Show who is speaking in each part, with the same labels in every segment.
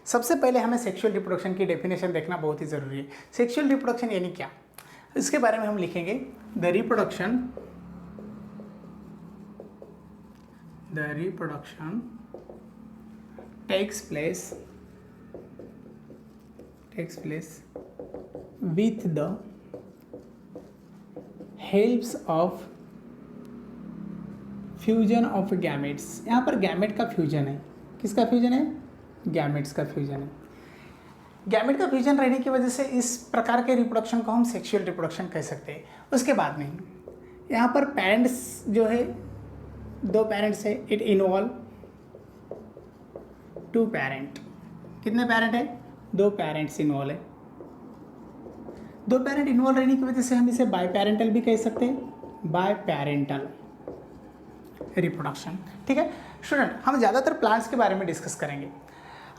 Speaker 1: सबसे पहले हमें सेक्सुअल रिप्रोडक्शन की डेफिनेशन देखना बहुत ही ज़रूरी है। सेक्सुअल रिप्रोडक्शन यानी क्या, इसके बारे में हम लिखेंगे the reproduction takes place with the helps of fusion of gametes. यहाँ पर गैमेट का फ्यूजन है। किसका फ्यूजन है? गैमेट्स का फ्यूजन है। गैमेट का फ्यूजन रहने की वजह से इस प्रकार के रिप्रोडक्शन को हम सेक्सुअल रिप्रोडक्शन कह सकते हैं। उसके बाद में यहाँ पर पेरेंट्स जो है, दो पेरेंट्स है, इट इन्वॉल्व टू पेरेंट। कितने पेरेंट है? दो पेरेंट्स इन्वॉल्व है। दो पेरेंट इन्वॉल्व रहने की वजह से हम इसे बाय पेरेंटल भी कह सकते हैं, बाय पेरेंटल रिप्रोडक्शन। ठीक है स्टूडेंट, हम ज़्यादातर प्लांट्स के बारे में डिस्कस करेंगे।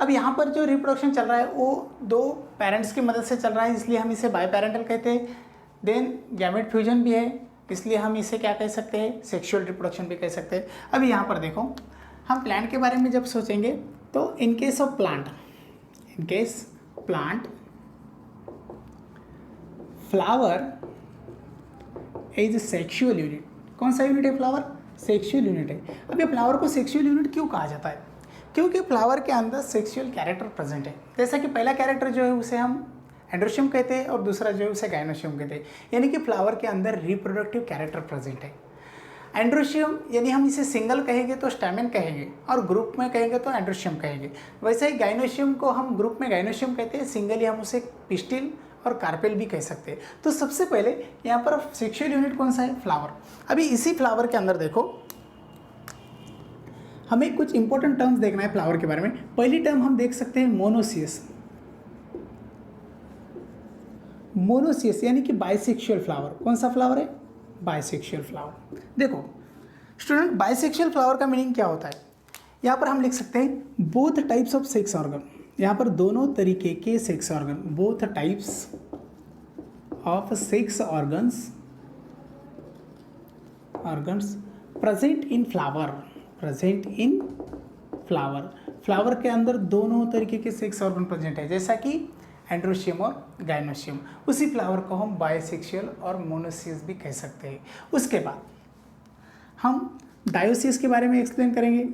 Speaker 1: अब यहाँ पर जो रिप्रोडक्शन चल रहा है वो दो पेरेंट्स की मदद से चल रहा है, इसलिए हम इसे बाय पेरेंटल कहते हैं। देन गैमेट फ्यूजन भी है, इसलिए हम इसे क्या कह सकते हैं? सेक्सुअल रिप्रोडक्शन भी कह सकते हैं। अभी यहाँ पर देखो, हम प्लांट के बारे में जब सोचेंगे तो in case of plant, flower is sexual unit. कौन सा यूनिट है? फ्लावर सेक्सुअल यूनिट है। अब ये फ्लावर को सेक्सुअल यूनिट क्यों कहा जाता है? क्योंकि फ्लावर के अंदर सेक्सुअल कैरेक्टर प्रेजेंट है। जैसा कि पहला कैरेक्टर जो है उसे हम एंड्रोशियम कहते हैं और दूसरा जो है उसे गायनोशियम कहते हैं, यानी कि फ्लावर के अंदर रिप्रोडक्टिव कैरेक्टर प्रेजेंट है। एंड्रोशियम यानी हम इसे सिंगल कहेंगे तो स्टैमेन कहेंगे और ग्रुप में कहेंगे तो एंड्रोशियम कहेंगे। वैसे ही गायनोशियम को हम ग्रुप में गायनोशियम कहते हैं, सिंगली हम उसे पिस्टिल और कार्पेल भी कह सकते हैं। तो सबसे पहले यहाँ पर सेक्सुअल यूनिट कौन सा है? फ्लावर। अभी इसी फ्लावर के अंदर देखो, हमें कुछ इंपॉर्टेंट टर्म्स देखना है फ्लावर के बारे में। पहली टर्म हम देख सकते हैं मोनोसियस। मोनोसियस यानी कि बाइसेक्सुअल फ्लावर। कौन सा फ्लावर है? Bisexual flower. देखो स्टूडेंट, बाइसेक्सुअल फ्लावर का मीनिंग क्या होता है? यहाँ पर हम लिख सकते हैं both types of sex organ. यहाँ पर दोनों तरीके के sex organ, both types of sex organs present in flower. Flower के अंदर दोनों तरीके के सेक्स ऑर्गन प्रेजेंट है, जैसा कि एंड्रोशियम और गायनोशियम। उसी फ्लावर को हम बाइसेक्सुअल और मोनोसियस भी कह सकते हैं। उसके बाद हम डायोसियस के बारे में एक्सप्लेन करेंगे,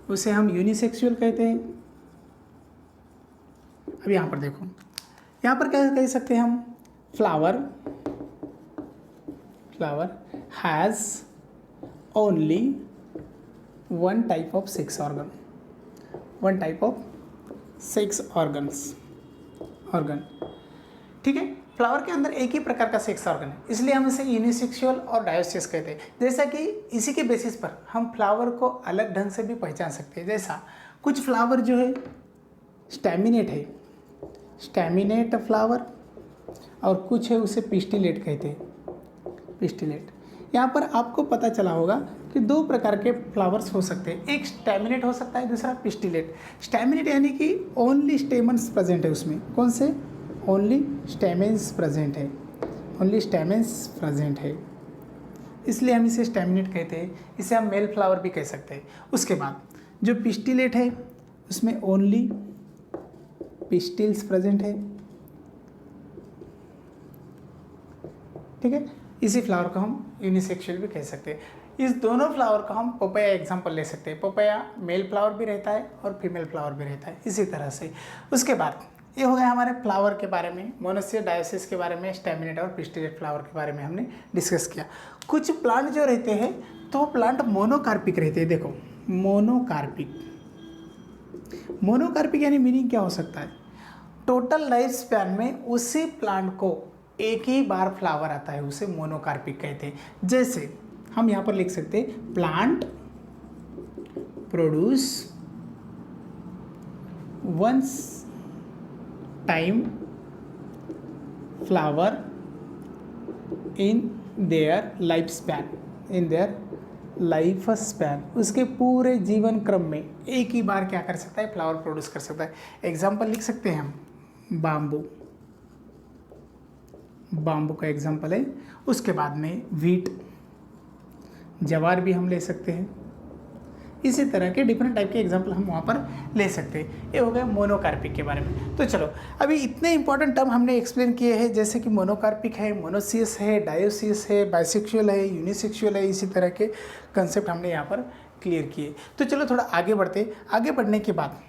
Speaker 1: उसे हम यूनिसेक्सुअल कहते हैं। अब यहाँ पर देखो, यहाँ पर क्या कह सकते हैं हम? Flower has only one type of sex organ, ठीक है। फ्लावर के अंदर एक ही प्रकार का सेक्स ऑर्गन है, इसलिए हम इसे यूनिसेक्सुअल और डायोसियस कहते हैं। जैसा कि इसी के बेसिस पर हम फ्लावर को अलग ढंग से भी पहचान सकते हैं। जैसा कुछ फ्लावर जो है स्टैमिनेट है, स्टैमिनेट फ्लावर, और कुछ है उसे पिस्टिलेट कहते हैं, पिस्टिलेट। यहाँ पर आपको पता चला होगा कि दो प्रकार के फ्लावर्स हो सकते हैं, एक स्टैमिनेट हो सकता है, दूसरा पिस्टिलेट। स्टैमिनेट यानी कि ओनली स्टेमन्स प्रेजेंट है उसमें। कौन से? ओनली स्टेमेंस प्रेजेंट है, इसलिए हम इसे स्टैमिनेट कहते हैं। इसे हम मेल फ्लावर भी कह सकते हैं। उसके बाद जो पिस्टिलेट है उसमें ओनली पिस्टिल्स प्रेजेंट है, ठीक है। इसी फ्लावर को हम यूनिसेक्सुअल भी कह सकते हैं। इस दोनों फ्लावर को हम पपाया एग्जांपल ले सकते हैं। पपाया मेल फ्लावर भी रहता है और फीमेल फ्लावर भी रहता है, इसी तरह से। उसके बाद ये हो गया हमारे फ्लावर के बारे में, मोनोसियस, डायोसियस के बारे में, स्टैमिनेट और पिस्टिलेट फ्लावर के बारे में हमने डिस्कस किया। कुछ प्लांट जो रहते हैं तो प्लांट मोनोकार्पिक रहते हैं। देखो मोनोकार्पिक यानी मीनिंग क्या हो सकता है? टोटल लाइफ स्पैन में उसी प्लांट को एक ही बार फ्लावर आता है, उसे मोनोकार्पिक कहते हैं। जैसे हम यहाँ पर लिख सकते हैं plant produce once time flower in their life span, उसके पूरे जीवन क्रम में एक ही बार क्या कर सकता है? फ्लावर प्रोड्यूस कर सकता है। एग्जाम्पल लिख सकते हैं हम, बाम्बू का एग्जाम्पल है। उसके बाद में वीट, जवार भी हम ले सकते हैं। इसी तरह के डिफरेंट टाइप के एग्जाम्पल हम वहाँ पर ले सकते हैं। ये हो गया मोनोकार्पिक के बारे में। तो चलो अभी इतने इंपॉर्टेंट टर्म हमने एक्सप्लेन किए हैं, जैसे कि मोनोकार्पिक है, मोनोसियस है, डायोसियस है, बाइसेक्सुअल है, यूनिसेक्सुअल है, इसी तरह के कंसेप्ट हमने यहाँ पर क्लियर किए। तो चलो थोड़ा आगे बढ़ते। आगे बढ़ने के बाद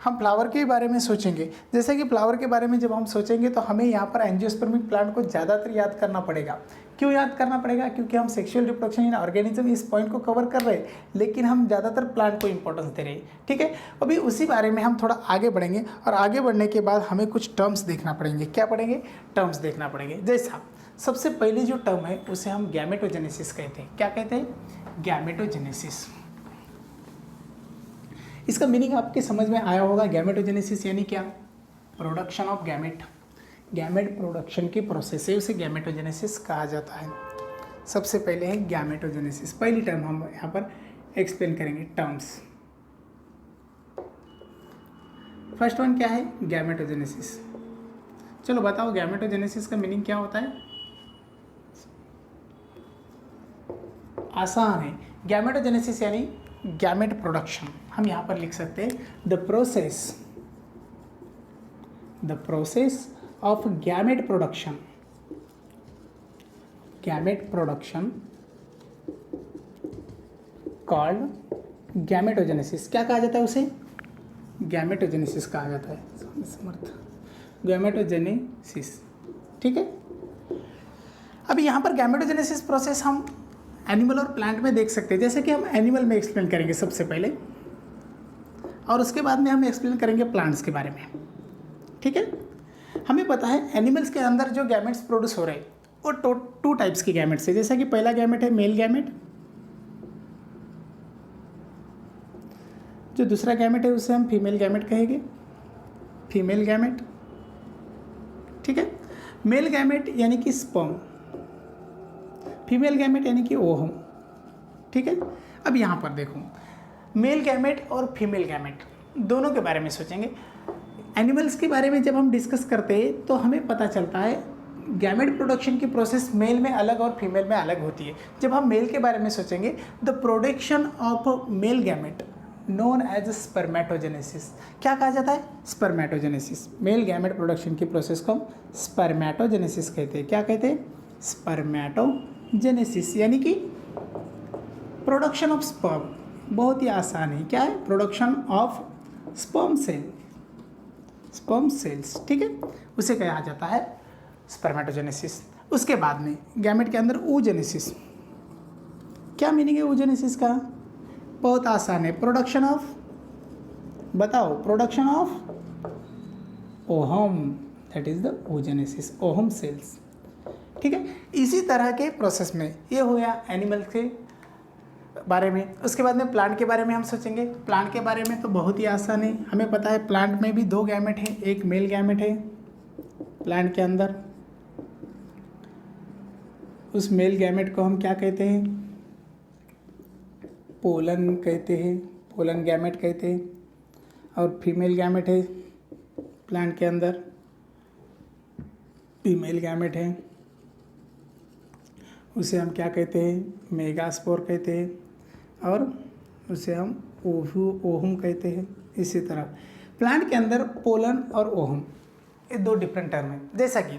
Speaker 1: हम फ्लावर के बारे में सोचेंगे। जैसे कि फ्लावर के बारे में जब हम सोचेंगे तो हमें यहाँ पर एंजियोस्पर्मिक प्लांट को ज़्यादातर याद करना पड़ेगा। क्यों याद करना पड़ेगा? क्योंकि हम सेक्सुअल रिप्रोडक्शन इन ऑर्गेनिज्म इस पॉइंट को कवर कर रहे हैं, लेकिन हम ज़्यादातर प्लांट को इंपॉर्टेंस दे रहे हैं। ठीक है, अभी उसी बारे में हम थोड़ा आगे बढ़ेंगे और आगे बढ़ने के बाद हमें कुछ टर्म्स देखना पड़ेंगे। क्या पड़ेंगे? टर्म्स देखना पड़ेंगे। जैसा सबसे पहले जो टर्म है उसे हम गैमेटोजेनेसिस कहते हैं। क्या कहते हैं? गैमेटोजेनेसिस। इसका मीनिंग आपके समझ में आया होगा। गैमेटोजेनेसिस यानी क्या? Production of gamete. Gamete production की प्रोसेस है, उसे गैमेटोजेनेसिस कहा जाता है। सबसे पहले है गैमेटोजेनेसिस। पहली टर्म हम यहाँ पर एक्सप्लेन करेंगे, टर्म्स। फर्स्ट वन क्या है? गैमेटोजेनेसिस। चलो बताओ गैमेटोजेनेसिस का मीनिंग क्या होता है? आसान है। गैमेटोजेनेसिस यानी गैमेट प्रोडक्शन। हम यहाँ पर लिख सकते हैं the process of gamete production. Gamete production called gametogenesis. क्या कहा जाता है उसे? गैमेटोजेनेसिस कहा जाता है। समर्थ, गैमेटोजेनेसिस। ठीक है, अभी यहाँ पर गैमेटोजेनेसिस प्रोसेस हम एनिमल और प्लांट में देख सकते हैं। जैसे कि हम एनिमल में एक्सप्लेन करेंगे सबसे पहले, और उसके बाद में हम एक्सप्लेन करेंगे प्लांट्स के बारे में। ठीक है, हमें पता है एनिमल्स के अंदर जो गैमेट्स प्रोड्यूस हो रहे हैं वो टू टाइप्स के गैमेट्स है। जैसा कि पहला गैमेट है मेल गैमेट, जो दूसरा गैमेट है उसे हम फीमेल गैमेट कहेंगे, फीमेल गैमेट। ठीक है, मेल गैमेट यानी कि स्पर्म, फीमेल गैमेट यानी कि ओवम। ठीक है, अब यहाँ पर देखो मेल गैमेट और फीमेल गैमेट दोनों के बारे में सोचेंगे। एनिमल्स के बारे में जब हम डिस्कस करते हैं तो हमें पता चलता है गैमेट प्रोडक्शन की प्रोसेस मेल में अलग और फीमेल में अलग होती है। जब हम मेल के बारे में सोचेंगे, the production of male gamete known as spermatogenesis. क्या कहा जाता है? स्पर्मेटोजेनेसिस। मेल गैमेट प्रोडक्शन की प्रोसेस को हम स्पर्मेटोजेनेसिस कहते हैं। क्या कहते हैं? स्पर्मेटोजेनेसिस यानी कि प्रोडक्शन ऑफ स्पर्म। बहुत ही आसान है। क्या है? Production of sperm cells. ठीक है, उसे कहा जाता है स्पर्मेटोजेनेसिस। उसके बाद में गैमेट के अंदर oogenesis। क्या मीनिंग है oogenesis का? बहुत आसान है। प्रोडक्शन ऑफ, बताओ, production of ovum, that is the oogenesis, ovum cells. ठीक है, इसी तरह के प्रोसेस में ये हो गया एनिमल के बारे में। उसके बाद में प्लांट के बारे में हम सोचेंगे। प्लांट के बारे में तो बहुत ही आसान है। हमें पता है प्लांट में भी दो गैमेट हैं, एक मेल गैमेट है प्लांट के अंदर। उस मेल गैमेट को हम क्या कहते हैं? पोलन कहते हैं, पोलन गैमेट कहते हैं। और फीमेल गैमेट है प्लांट के अंदर, फीमेल गैमेट है, उसे हम क्या कहते हैं? मेगास्पोर कहते हैं, और उसे हम ओहम कहते हैं। इसी तरह प्लांट के अंदर पोलन और ओहम, ये दो डिफरेंट टर्म है। जैसा कि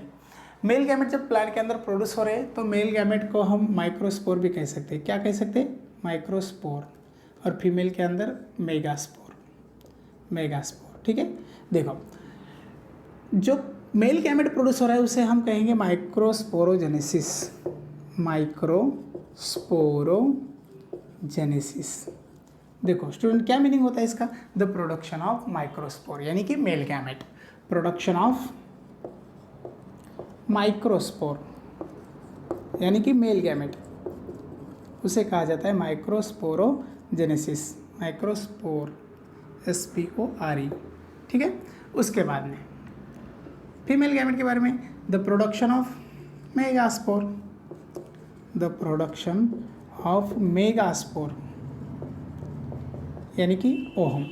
Speaker 1: मेल गैमेट जब प्लांट के अंदर प्रोड्यूस हो रहे हैं तो मेल गैमेट को हम माइक्रोस्पोर भी कह सकते हैं। क्या कह सकते हैं? माइक्रोस्पोर। और फीमेल के अंदर मेगास्पोर। ठीक है, देखो जो मेल गैमेट प्रोड्यूस हो रहा है उसे हम कहेंगे माइक्रोस्पोरोजेनेसिस। माइक्रोस्पोरोजेनेसिस। देखो स्टूडेंट, क्या मीनिंग होता है इसका? द प्रोडक्शन ऑफ माइक्रोस्पोर यानी कि mail gamete. Production of microspore यानी कि मेल गैमेट, उसे कहा जाता है माइक्रोस्पोरोजेनेसिस। Microspore, SPORE। ठीक है, उसके बाद में फीमेल गैमेट के बारे में, the production of megaspore. The production of megaspore यानी कि ओहम,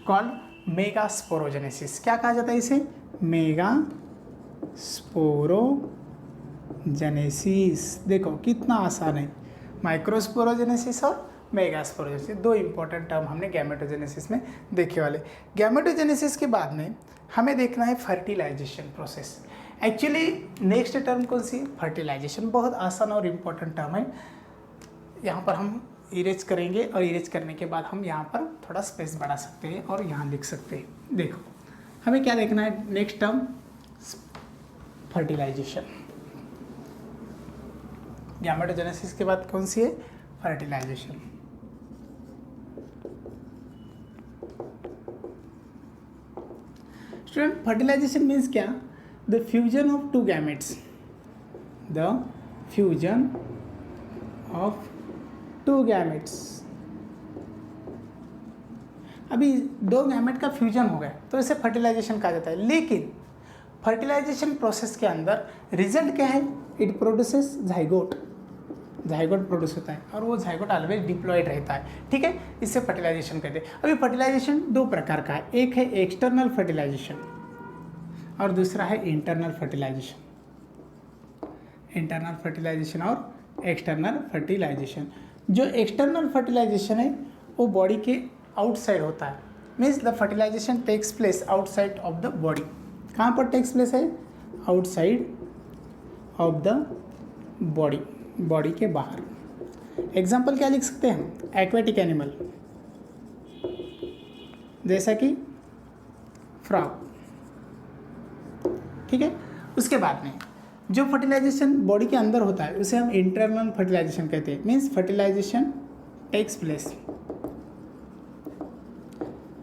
Speaker 1: कॉल्ड मेगास्पोरोजेनेसिस। क्या कहा जाता है इसे? मेगास्पोरोजेनेसिस। देखो कितना आसान है, माइक्रोस्पोरोजेनेसिस और मेगास्पोरेजेनेसिस। दो इंपॉर्टेंट टर्म हमने गैमेटोजेनेसिस में देखे वाले। गैमेटोजेनेसिस के बाद में हमें देखना है fertilisation process. Actually next term कौन सी है? फर्टिलाइजेशन। बहुत आसान और इम्पोर्टेंट टर्म है। यहाँ पर हम इरेज करेंगे और इरेज करने के बाद हम यहाँ पर थोड़ा स्पेस बढ़ा सकते हैं और यहाँ लिख सकते हैं। देखो हमें क्या देखना है? Next term fertilisation. गैमेटोजेनेसिस के बाद कौन सी है? फर्टिलाइजेशन। स्टूडेंट फर्टिलाइजेशन मीन्स क्या? The fusion of two gametes, the fusion of two gametes. अभी दो गैमेट का फ्यूजन हो गया तो इसे फर्टिलाइजेशन कहा जाता है। लेकिन फर्टिलाइजेशन प्रोसेस के अंदर रिजल्ट क्या है? It produces zygote. Zygote produce होता है और वो जाइगोट ऑलवेज डिप्लॉयड रहता है। ठीक है, इससे फर्टिलाइजेशन कहते हैं। अभी फर्टिलाइजेशन दो प्रकार का है, एक है एक्सटर्नल फर्टिलाइजेशन और दूसरा है इंटरनल फर्टिलाइजेशन। इंटरनल फर्टिलाइजेशन और एक्सटर्नल फर्टिलाइजेशन। जो एक्सटर्नल फर्टिलाइजेशन है वो बॉडी के आउटसाइड होता है, means the fertilisation takes place outside of the body. कहाँ पर टेक्स प्लेस है? Outside of the body, body के बाहर। एग्जाम्पल क्या लिख सकते हैं? एक्वेटिक एनिमल जैसा कि फ्रॉग। ठीक है, उसके बाद में जो फर्टिलाइजेशन बॉडी के अंदर होता है उसे हम इंटरनल फर्टिलाइजेशन कहते हैं। Means fertilisation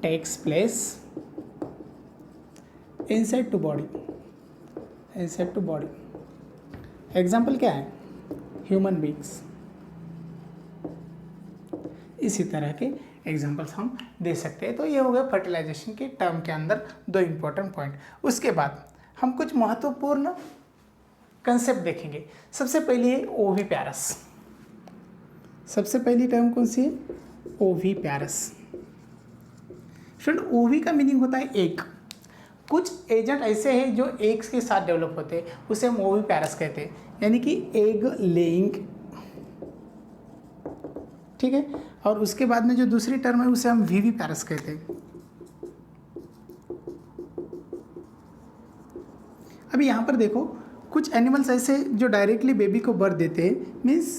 Speaker 1: takes place inside to body, inside to body. Example क्या है? Human beings. इसी तरह के एग्जाम्पल्स हम दे सकते हैं। तो ये हो गया फर्टिलाइजेशन के टर्म के अंदर दो इंपॉर्टेंट पॉइंट। उसके बाद हम कुछ महत्वपूर्ण कंसेप्ट देखेंगे। सबसे पहली है ओविपैरस। सबसे पहली टर्म कौन सी है? ओविपैरस। स्टूडेंट ओवी का मीनिंग होता है एग। कुछ एजेंट ऐसे हैं जो एग्स के साथ डेवलप होते हैं, उसे हम ओविपैरस कहते हैं, यानी कि एग लेइंग। ठीक है, और उसके बाद में जो दूसरी टर्म है उसे हम विविपैरस कहते हैं। अभी यहाँ पर देखो कुछ एनिमल्स ऐसे जो डायरेक्टली बेबी को बर्थ देते हैं, मीन्स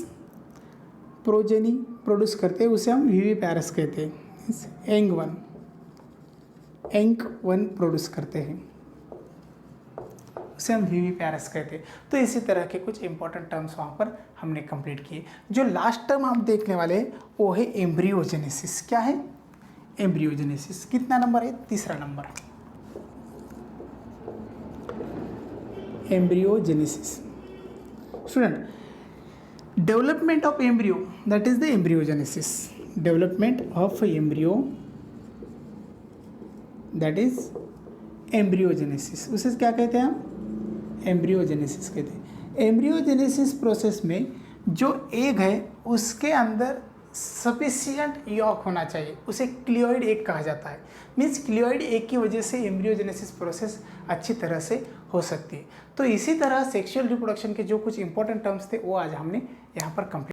Speaker 1: प्रोजेनी प्रोड्यूस करते हैं, उसे हम विविपैरस कहते हैं। मीन्स एंक वन प्रोड्यूस करते हैं, उसे हम विविपैरस कहते हैं। तो इसी तरह के कुछ इंपॉर्टेंट टर्म्स वहाँ पर हमने कंप्लीट किए। जो लास्ट टर्म हम देखने वाले हैं वो है एम्ब्रियोजेनेसिस। क्या है? एम्ब्रियोजेनेसिस। कितना नंबर है? तीसरा number. Embryogenesis. Student development of embryo, that is the embryogenesis. Development of embryo, that is embryogenesis. उसे क्या कहते हैं हम? एम्ब्रियोजेनेसिस कहते हैं। एम्ब्रियोजेनेसिस प्रोसेस में जो एग है उसके अंदर सफिशिएंट यॉक होना चाहिए, उसे क्लियोइड एग कहा जाता है। मीन्स क्लियोइड एग की वजह से एम्ब्रियोजेनेसिस प्रोसेस अच्छी तरह से हो सकती है। तो इसी तरह सेक्सुअल रिप्रोडक्शन के जो कुछ इंपॉर्टेंट टर्म्स थे वो आज हमने यहाँ पर कंप्लीट